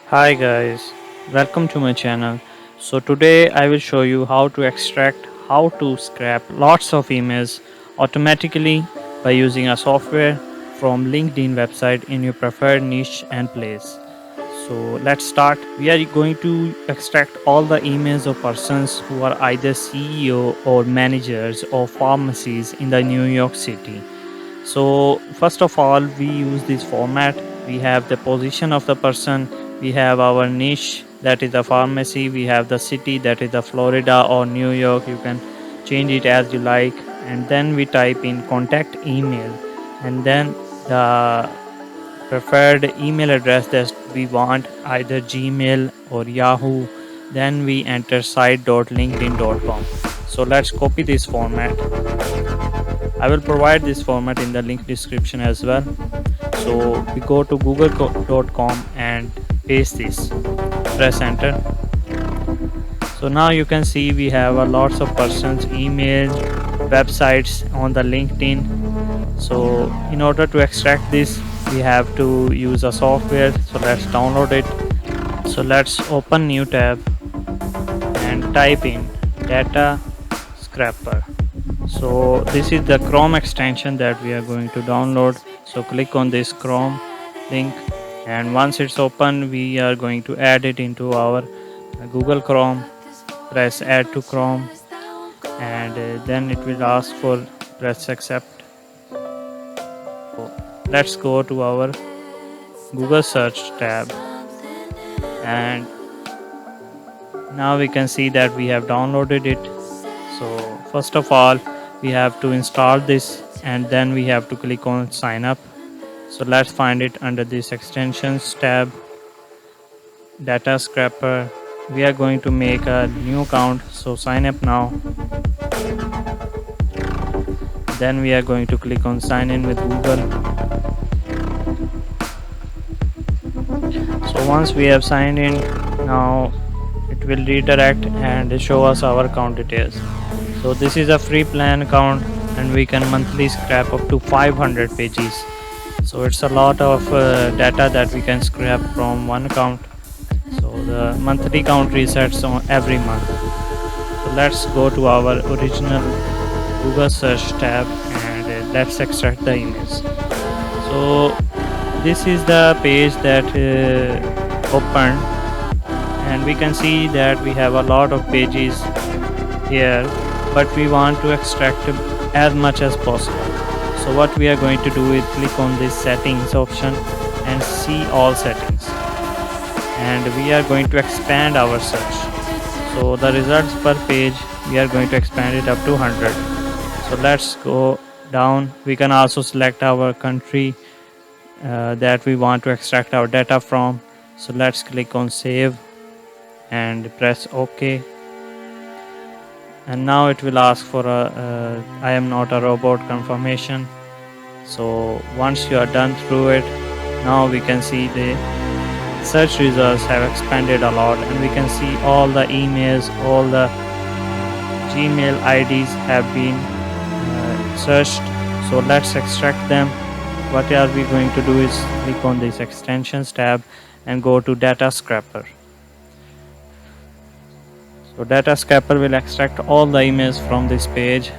Hi guys, welcome to my channel. So today I will show you how to extract, how to scrap lots of emails automatically by using a software from LinkedIn website in your preferred niche and place. So let's start. We are going to extract all the emails of persons who are either CEO or managers of pharmacies in the New York City. So first of all, we use this format. We have the position of the person, we have our niche, that is the pharmacy, we have the city, that is the Florida or New York. You can change it as you like, and then we type in contact email, and then the preferred email address that we want, either Gmail or Yahoo. Then we enter site.linkedin.com. So let's copy this format. I will provide this format in the link description as well. So we go to google.com and paste this. Press enter. So now you can see we have a lots of persons, email, websites on the LinkedIn. So in order to extract this, we have to use a software. So let's download it. So let's open new tab and type in data scraper. So this is the Chrome extension that we are going to download. So click on this Chrome link, and once it's open, we are going to add it into our Google Chrome. Press add to Chrome, and then it will ask for press accept. So let's go to our Google search tab, and now we can see that we have downloaded it. So first of all, we have to install this, and then we have to click on sign up. So let's find it under this extensions tab, data scraper. We are going to make a new account, so sign up now. Then we are going to click on sign in with Google. So once we have signed in, now it will redirect and show us our account details. So this is a free plan account, and we can monthly scrap up to 500 pages. So it's a lot of data that we can scrap from one account. So the monthly count resets on every month. So let's go to our original Google search tab, and let's extract the image. So this is the page that opened, and we can see that we have a lot of pages here, but we want to extract as much as possible. So what we are going to do is click on this settings option and see all settings, and we are going to expand our search. So the results per page, we are going to expand it up to 100. So let's go down. We can also select our country that we want to extract our data from. So let's click on save and press OK. And now it will ask for a I am not a robot confirmation. So once you are done through it, now we can see the search results have expanded a lot, and we can see all the emails, all the Gmail IDs have been searched. So let's extract them. What are we going to do is click on this extensions tab and go to data scraper. So data scraper will extract all the emails from this page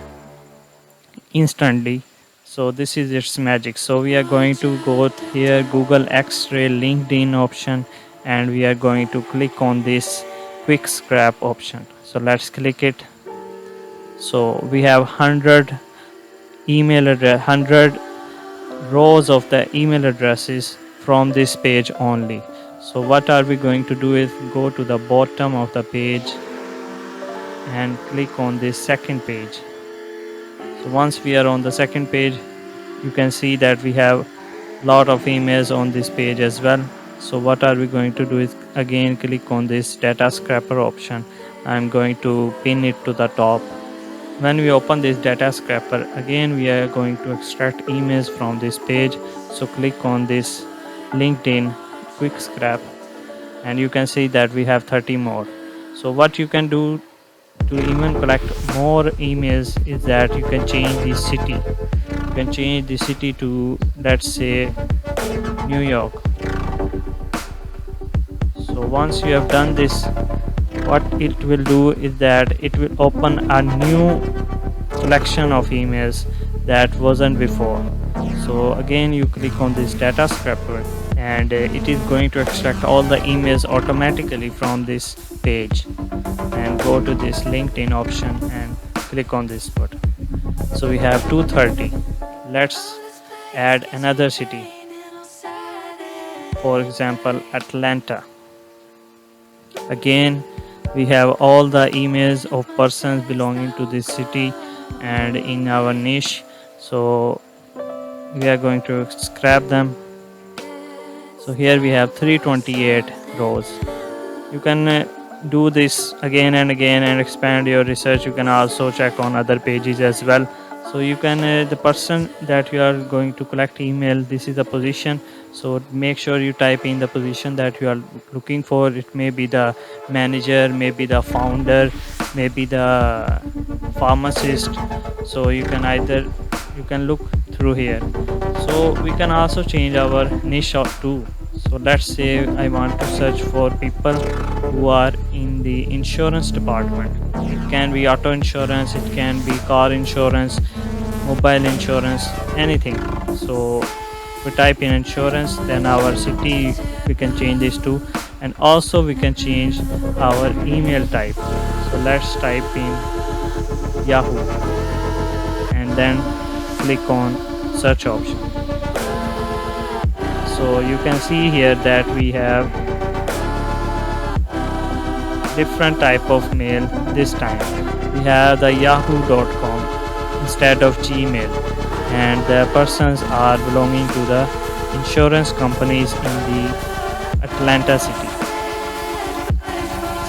instantly. So this is its magic. So we are going to go here, Google X-ray LinkedIn option, and we are going to click on this quick scrap option. So let's click it. So we have 100 email address, 100 rows of the email addresses from this page only. So what are we going to do is go to the bottom of the page and click on this second page. So once we are on the second page, you can see that we have a lot of emails on this page as well. So what are we going to do is again click on this data scraper option. I'm going to pin it to the top. When we open this data scraper, again we are going to extract emails from this page. So click on this LinkedIn quick scrap, and you can see that we have 30 more. So what you can do to even collect more emails is that you can change the city. You can change the city to, let's say, New York. So once you have done this, what it will do is that it will open a new collection of emails that wasn't before. So again you click on this data scraper, and it is going to extract all the emails automatically from this page. And go to this LinkedIn option and click on this button. So we have 230. Let's add another city, for example Atlanta. Again we have all the emails of persons belonging to this city and in our niche. So we are going to scrap them. So here we have 328 rows. You can do this again and again and expand your research. You can also check on other pages as well. So you can the person that you are going to collect email, this is the position. So make sure you type in the position that you are looking for. It may be the manager, maybe the founder, maybe the pharmacist. So you can either, you can look through here. So we can also change our niche too. So let's say I want to search for people who are in the insurance department. It can be auto insurance, it can be car insurance, mobile insurance, anything. So we type in insurance, then our city we can change this to, and also we can change our email type. So let's type in Yahoo and then click on search option. So you can see here that we have different type of mail. This time we have the yahoo.com instead of Gmail, and the persons are belonging to the insurance companies in the Atlanta city.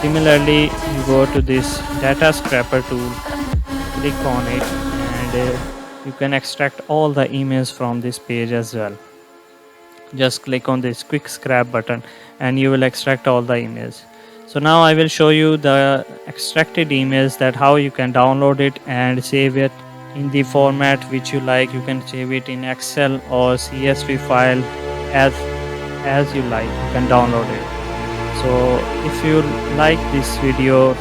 Similarly, you go to this data scraper tool, click on it, and you can extract all the emails from this page as well. Just click on this quick scrap button and you will extract all the emails. So now I will show you the extracted emails, that how you can download it and save it in the format which you like. You can save it in Excel or CSV file, as you like. You can download it. So if you like this video,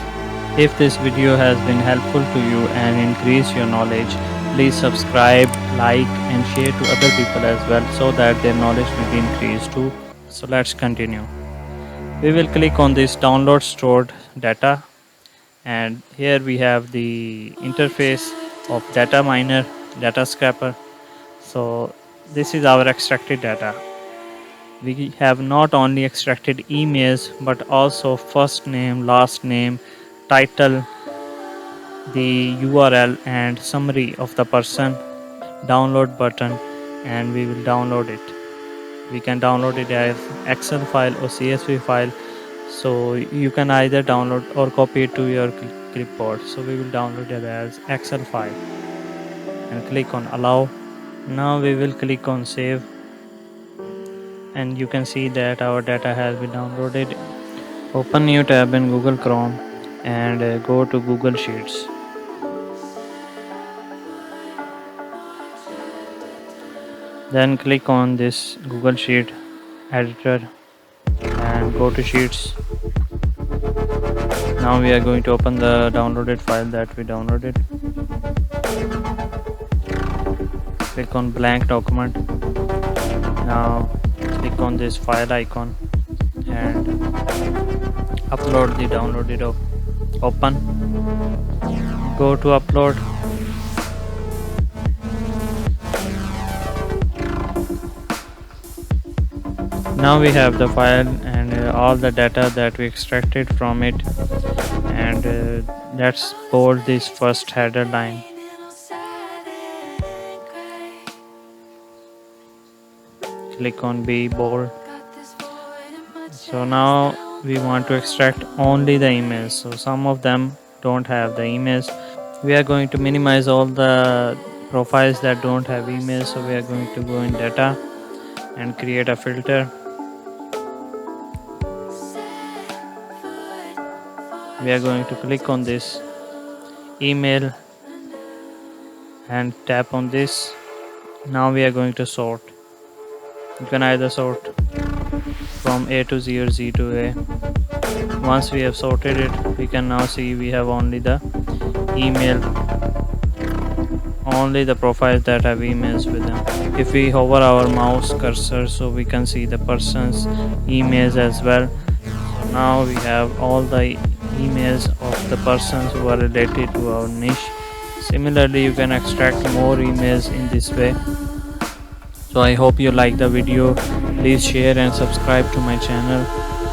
if this video has been helpful to you and increase your knowledge, please subscribe, like and share to other people as well, so that their knowledge will be increased too. So let's continue. We will click on this download stored data, and here we have the interface of data miner, data scraper. So this is our extracted data. We have not only extracted emails but also first name, last name, title, the URL and summary of the person, download button, and we will download it. We can download it as Excel file or CSV file. So you can either download or copy it to your clipboard. So we will download it as Excel file and click on allow. Now we will click on save, and you can see that our data has been downloaded. Open new tab in Google Chrome and go to Google Sheets. Then click on this Google Sheet editor and go to Sheets. Now we are going to open the downloaded file that we downloaded. Click on blank document. Now click on this file icon and upload the downloaded open. Go to upload. Now we have the file and all the data that we extracted from it, and let's bold this first header line. Click on B bold. So now we want to extract only the emails. So some of them don't have the emails. We are going to minimize all the profiles that don't have emails. So we are going to go in data and create a filter. We are going to click on this email and tap on this. Now we are going to sort. You can either sort from A to Z or Z to A. Once we have sorted it, we can now see we have only the email, only the profiles that have emails with them. If we hover our mouse cursor, so we can see the person's emails as well. So now we have all the emails of the persons who are related to our niche. Similarly, you can extract more emails in this way. So I hope you like the video. Please share and subscribe to my channel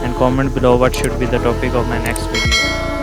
and comment below what should be the topic of my next video.